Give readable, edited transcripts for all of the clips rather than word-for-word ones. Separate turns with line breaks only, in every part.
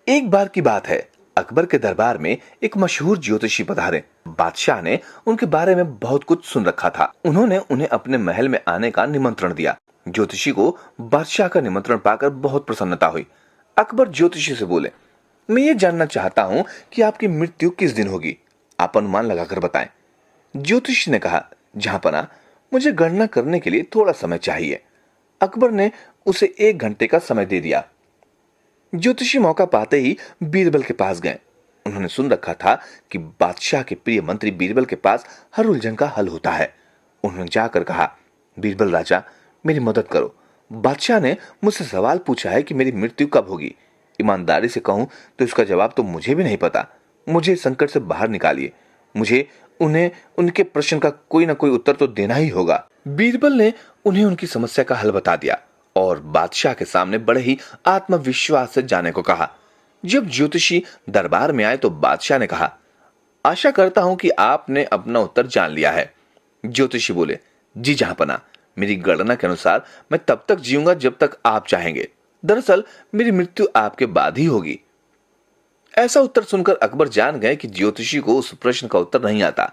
एक बार की बात है, अकबर के दरबार में एक मशहूर ज्योतिषी पधारे। बादशाह ने उनके बारे में बहुत कुछ सुन रखा था। उन्होंने उन्हें अपने महल में आने का निमंत्रण दिया। ज्योतिषी को बादशाह का निमंत्रण पाकर बहुत प्रसन्नता हुई। अकबर ज्योतिषी से बोले, मैं ये जानना चाहता हूँ कि आपकी मृत्यु किस दिन होगी, आप अनुमान लगाकर बताएं। ज्योतिषी ने कहा, जहांपना, मुझे गणना करने के लिए थोड़ा समय चाहिए। अकबर ने उसे 1 घंटे का समय दे दिया। ज्योतिषी मौका पाते ही बीरबल के पास गए। उन्होंने सुन रखा था कि बादशाह के प्रिय मंत्री बीरबल के पास हर उलझन का हल होता है। उन्होंने जाकर कहा, बीरबल राजा, मेरी मदद करो। बादशाह ने मुझसे सवाल पूछा है कि मेरी मृत्यु कब होगी। ईमानदारी से कहूं तो इसका जवाब तो मुझे भी नहीं पता। मुझे इस संकट से बाहर निकालिए। मुझे उन्हें उनके प्रश्न का कोई ना कोई उत्तर तो देना ही होगा। बीरबल ने उन्हें उनकी समस्या का हल बता दिया और बादशाह के सामने बड़े ही आत्मविश्वास से जाने को कहा। जब ज्योतिषी दरबार में आए तो बादशाह ने कहा, आशा करता हूं कि आपने अपना उत्तर जान लिया है। ज्योतिषी बोले, जी जहांपना, मेरी गणना के अनुसार मैं तब तक जीऊंगा जब तक आप चाहेंगे। दरअसल मेरी मृत्यु आपके बाद ही होगी। ऐसा उत्तर सुनकर अकबर जान गए कि ज्योतिषी को उस प्रश्न का उत्तर नहीं आता।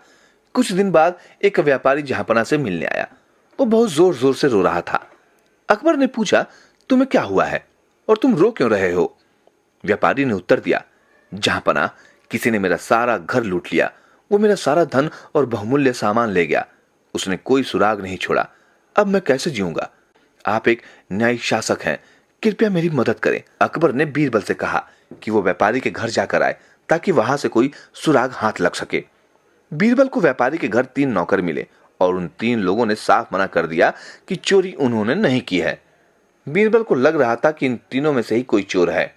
कुछ दिन बाद एक व्यापारी जहांपना से मिलने आया। वो बहुत जोर जोर से रो रहा था। अकबर ने पूछा, तुम्हें क्या हुआ है और तुम रो क्यों रहे हो? व्यापारी ने उत्तर दिया, जहांपना, किसी ने मेरा सारा घर लूट लिया। वो मेरा सारा धन और बहुमूल्य सामान ले गया। उसने कोई सुराग नहीं छोड़ा। अब मैं कैसे जीऊंगा? आप एक न्यायिक शासक हैं, कृपया मेरी मदद करें। अकबर ने बीरबल से कहा कि वो व्यापारी के घर जाकर आए ताकि वहां से कोई सुराग हाथ लग सके। बीरबल को व्यापारी के घर 3 नौकर मिले और उन 3 लोगों ने साफ मना कर दिया कि चोरी उन्होंने नहीं की है। बीरबल को लग रहा था कि इन तीनों में से ही कोई चोर है।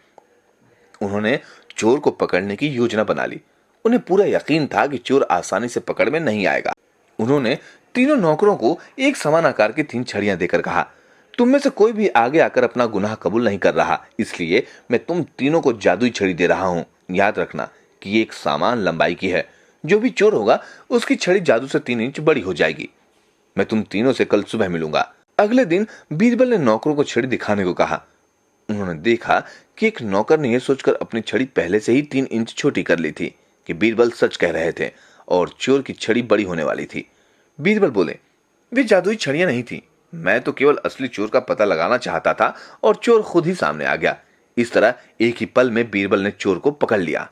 उन्होंने चोर को पकड़ने की योजना बना ली। उन्हें पूरा यकीन था कि चोर आसानी से पकड़ में नहीं आएगा। उन्होंने तीनों नौकरों को एक समान आकार की 3 छड़ियां देकर कहा, तुम में से कोई भी आगे आकर अपना गुनाह कबूल नहीं कर रहा, इसलिए मैं तुम तीनों को जादुई छड़ी दे रहा हूं। याद रखना कि ये एक समान लंबाई की है। जो भी चोर होगा उसकी छड़ी जादू से 3 इंच बड़ी हो जाएगी। मैं तुम तीनों से कल सुबह मिलूंगा। अगले दिन बीरबल ने नौकरों को छड़ी दिखाने को कहा। उन्होंने देखा कि एक नौकर ने यह सोचकर अपनी छड़ी पहले से ही 3 इंच छोटी कर ली थी कि बीरबल सच कह रहे थे और चोर की छड़ी बड़ी होने वाली थी। बीरबल बोले, वे जादुई छड़ियां नहीं थी। मैं तो केवल असली चोर का पता लगाना चाहता था और चोर खुद ही सामने आ गया। इस तरह एक ही पल में बीरबल ने चोर को पकड़ लिया।